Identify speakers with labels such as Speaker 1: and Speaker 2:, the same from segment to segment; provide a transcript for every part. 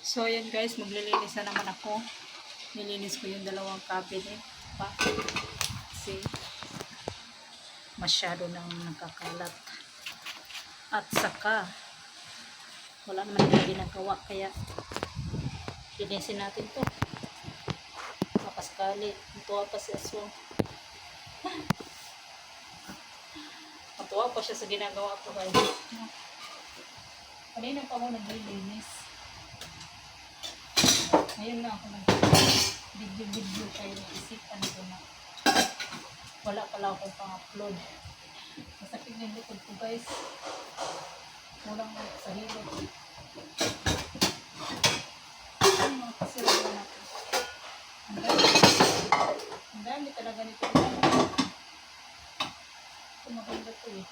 Speaker 1: So ayan guys, maglilinis na naman ako. Nilinis ko yung dalawang cabinet pa. Kasi masyado nang nakakalat. At saka wala naman yung ginagawa, kaya linisin natin to. Makaskali. Matuwa pa si Aswang. Matuwa pa siya sa ginagawa ko guys. Kanina pa ako naglilinis. Ngayon na ako nag-video kayo, naisipan ko na wala pala akong pang-upload. Masakit na yung likod ko guys. Kulang na sa hilot. Ay, mga kasiralan natin. Ang dami talaga nito. Ito maganda to eh.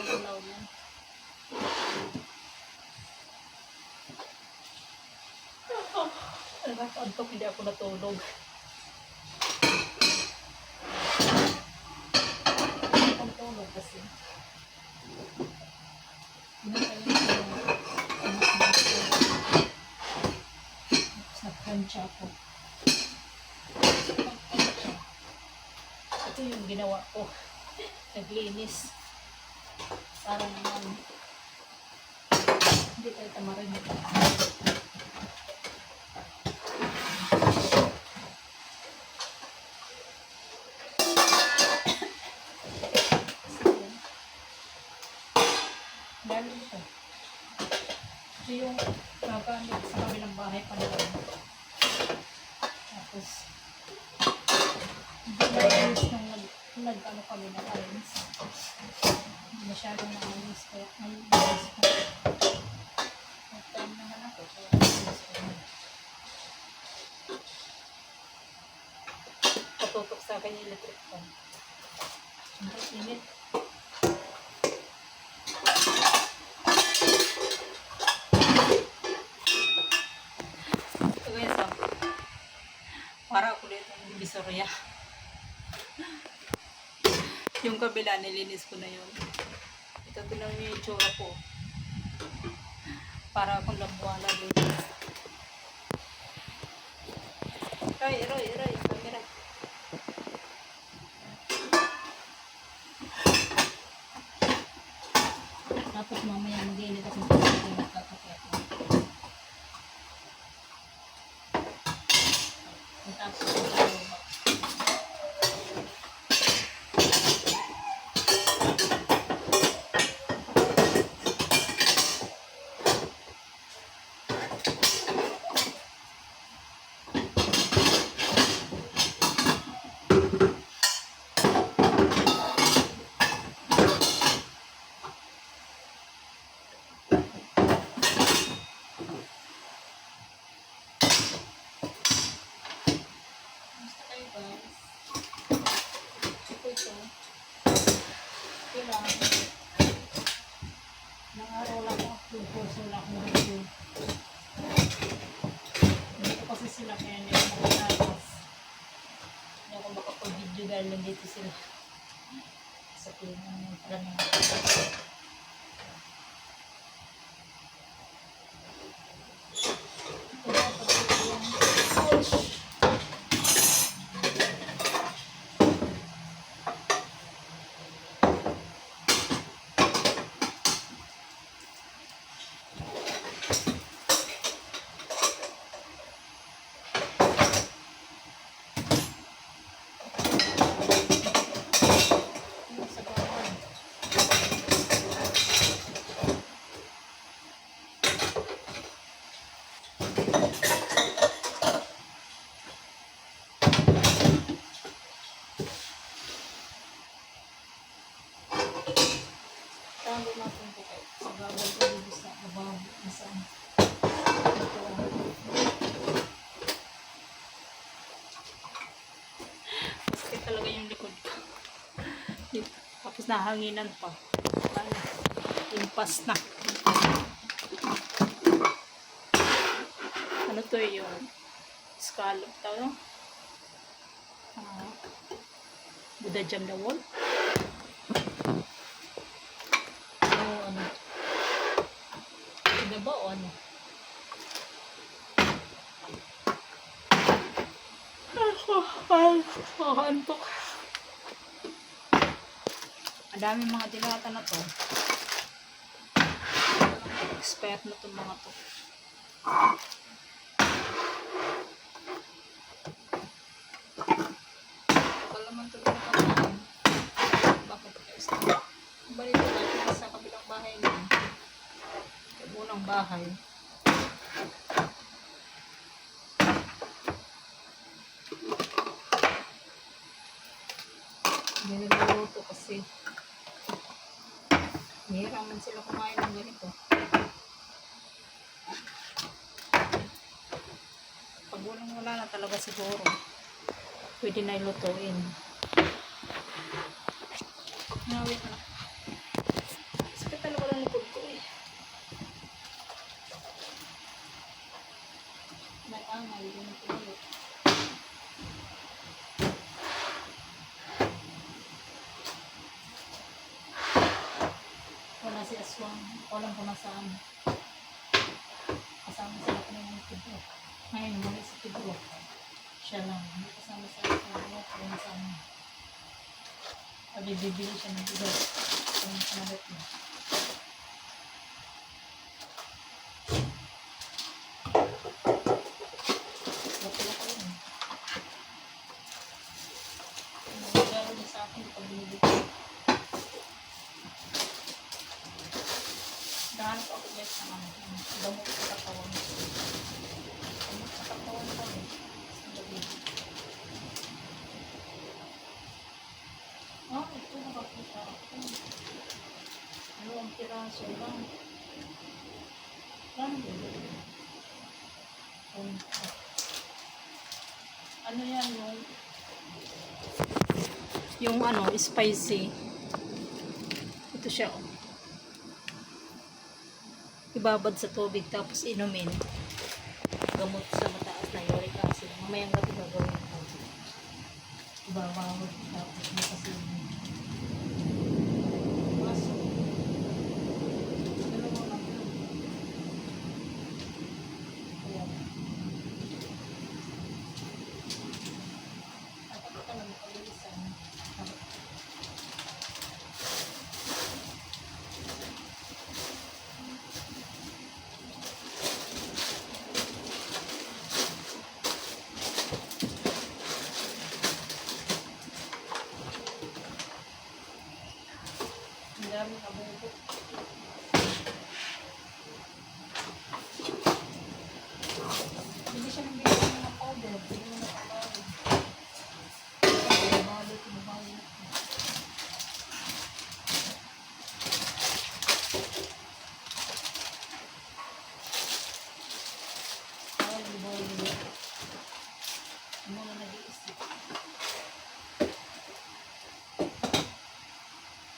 Speaker 1: Gagawin yan. Nakakaantok, hindi ako natulog. Ang tulog kasi. Nagkansya ako. Ito yung ginawa ko. Naglinis. Para naman hindi tayo tamarin nito. Dahil ito. Ito yung nagamit sa kabilang bahay pa nila. Tapos hindi na-use nung nag-ano kami na ayos. Masyadong nakalis kaya ngayon guys time naman ako kaya nakalis ko patutok sa akin yung electric fan. Ang init. Ito guys para ako dito ng Divisoria. Yung kabila nilinis ko na yun. Ito lang yung itsura ko. Para akong lambuala dito. Roy, yung camera. Tapos mamaya mag-iinit ako ng pagkakape ako. Tapos nang-araw lang ako, kurso lang ako review. Hindi ko kasi sila kaya hindi ako makatakas. Hindi ako makapag-video dahil nandito sila. Sa pinang yung planong. Tama natin ito kayo. Sa bawal ko dito sa abang. Nasaan? Ito. Masakit talaga yung likod ko. Tapos nahanginan pa. Ay, impas na. Ano to yung scallop tao, no? Buddha jam the wall. Ano? Ano ba o ano? Antok. Ang daming mga dilata na to. Expert na itong mga to. Pagkalaman to dito pa. Bakit guys? Balik ko tayo sa kabilang bahay niya. Sa unang bahay. Hindi niluluto kasi mahiraman sila kumain ng ganito. Pag wala na talaga siguro, pwede na ilutuin. Wait na. Sakit talaga ng likod ko eh. May angay, yun ang pinulot. Wala si Aswang. Walang kumasama. Kasama sila ko ng Tidro. Ngayon, muli si Tidro. Siya lang. Hindi kasama sa Aswang. Wala kumasama. Pag bibili siya ng bigas. Kung kanagat niya. Wala ko yun. Nagagaro niya sa akin pag binili ko. Dahan ko ako guys ng gamot sa katawan. Gamot sa katawan ko eh. Sa gabi. Ito nakakita ako. Ano ang piraso lang. Ano yan yung ano, spicy. Ito siya oh. Ibabad sa tubig tapos inumin. Gamot sa mataas na uric acid. Mamayang gabi gagawin ko. Ibabawad tapos makasin. Maso. Dalawa lang yun. Ayan. Dapat ka lang makalisan. Ang dami kabubo. Hindi siya nang bigyan ng mga powder. Hindi mo na kapawin. Pinabalik. Ano na nag-iisip?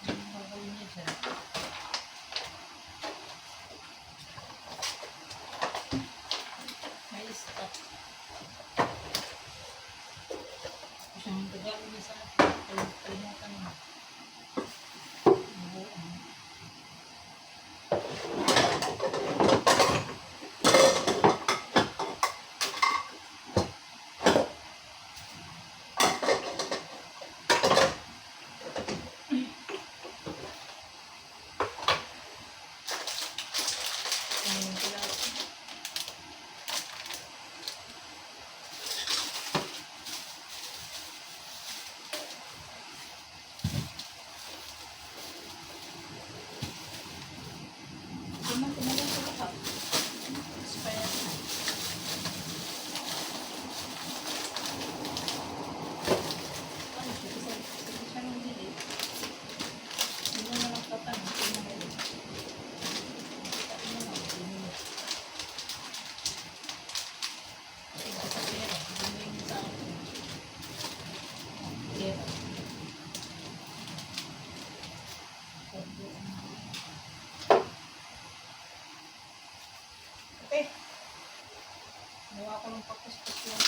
Speaker 1: Ano gagawin niya dyan? Gawa ko ng pakuskus yan.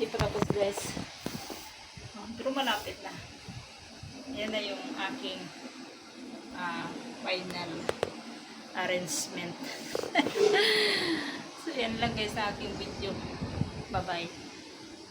Speaker 1: Hindi pa tapos guys. Pero malapit na. Yan na yung aking final arrangement. So yan lang guys sa aking video. Bye bye.